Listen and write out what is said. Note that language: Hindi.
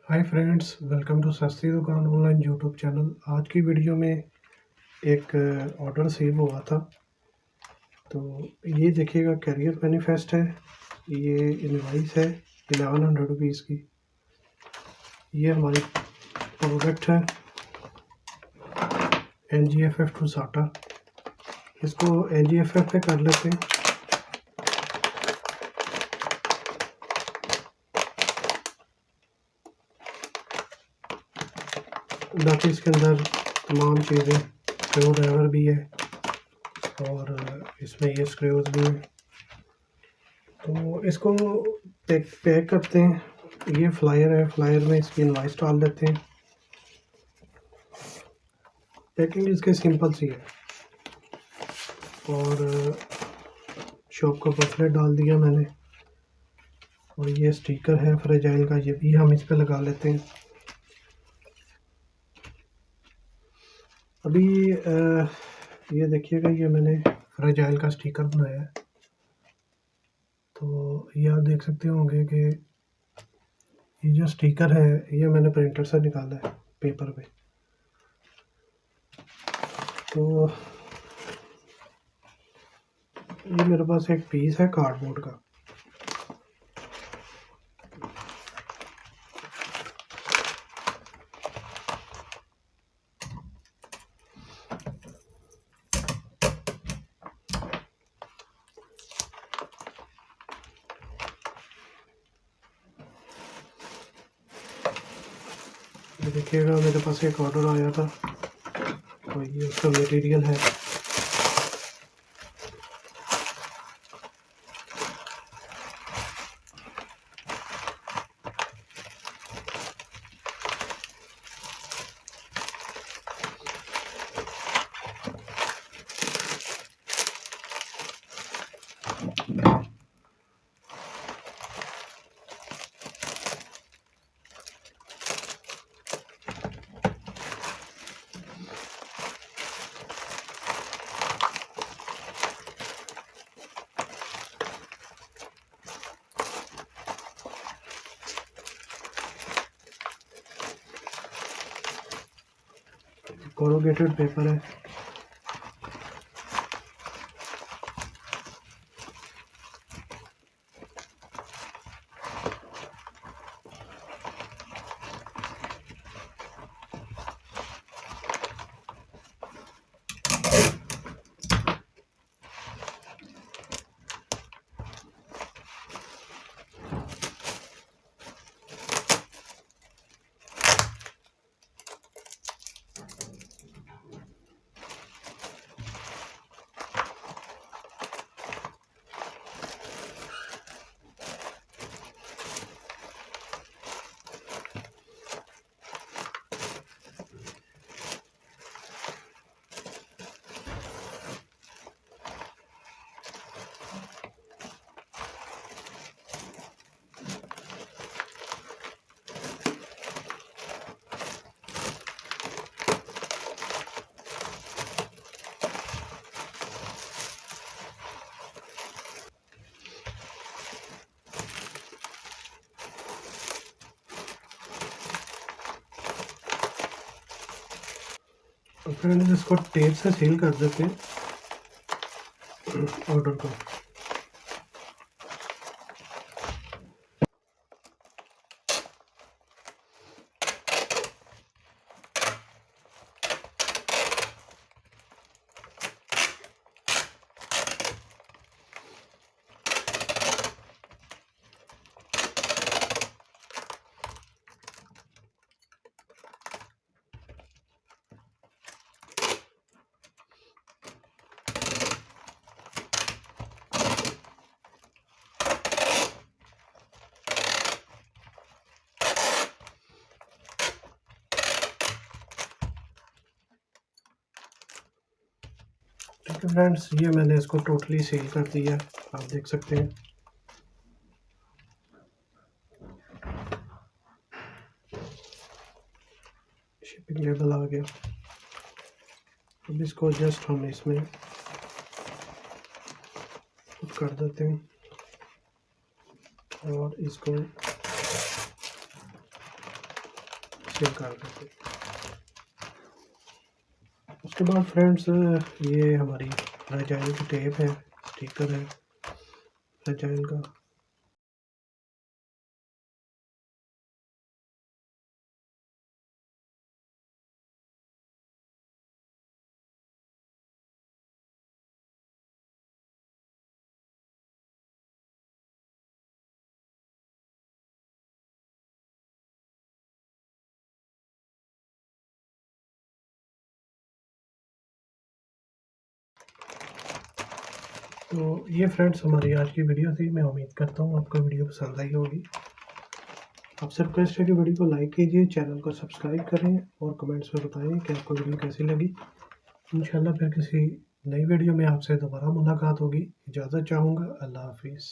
हाय फ्रेंड्स, वेलकम टू सस्ती दुकान ऑनलाइन यूट्यूब चैनल। आज की वीडियो में एक ऑर्डर सेव हुआ था। तो ये देखिएगा, कैरियर मैनिफेस्ट है। ये इनवाइस है 1100 रुपीज़ की। ये हमारी प्रोडक्ट है NGFF टू साटा। इसको NGFF पे कर लेते हैं। बाकी इसके अंदर तमाम चीज़ें, स्क्रू ड्राइवर भी है और इसमें ये स्क्रूज भी हैं। तो इसको पैक करते हैं। ये फ्लायर है, फ्लायर में इसकी इनवाइस डाल देते हैं। पैकिंग इसकी सिंपल सी है और शॉप का पम्फलेट डाल दिया मैंने। और ये स्टिकर है फ्रेजाइल का, ये भी हम इस पे लगा लेते हैं। अभी ये देखिएगा, ये मैंने फ्रेजाइल का स्टिकर बनाया है। तो ये आप देख सकते होंगे कि ये जो स्टिकर है ये मैंने प्रिंटर से निकाला है पेपर पे। तो ये मेरे पास एक पीस है कार्डबोर्ड का। ये देखिएगा, मेरे पास एक ऑर्डर आया था तो ये उसका मटेरियल है। कोरोगेटेड पेपर है। तो फ्रेंड्स, इसको टेप से सील कर देते हैं ऑर्डर को। ठीक है फ्रेंड्स, ये मैंने इसको टोटली सील कर दिया, आप देख सकते हैं। शिपिंग लेबल आ गया। अब इसको जस्ट हम इसमें पुट कर देते हैं और इसको सेल कर देते। उसके बाद फ्रेंड्स ये हमारी फ्रेजाइल की टेप है, स्टिकर है फ्रेजाइल का। तो ये फ्रेंड्स हमारी आज की वीडियो थी। मैं उम्मीद करता हूँ आपको वीडियो पसंद आई होगी। आपसे रिक्वेस्ट है कि वीडियो को लाइक कीजिए, चैनल को सब्सक्राइब करें और कमेंट्स में बताएं कि आपको वीडियो कैसी लगी। इंशाल्लाह फिर किसी नई वीडियो में आपसे दोबारा मुलाकात होगी। इजाज़त चाहूँगा। अल्लाह हाफिज़।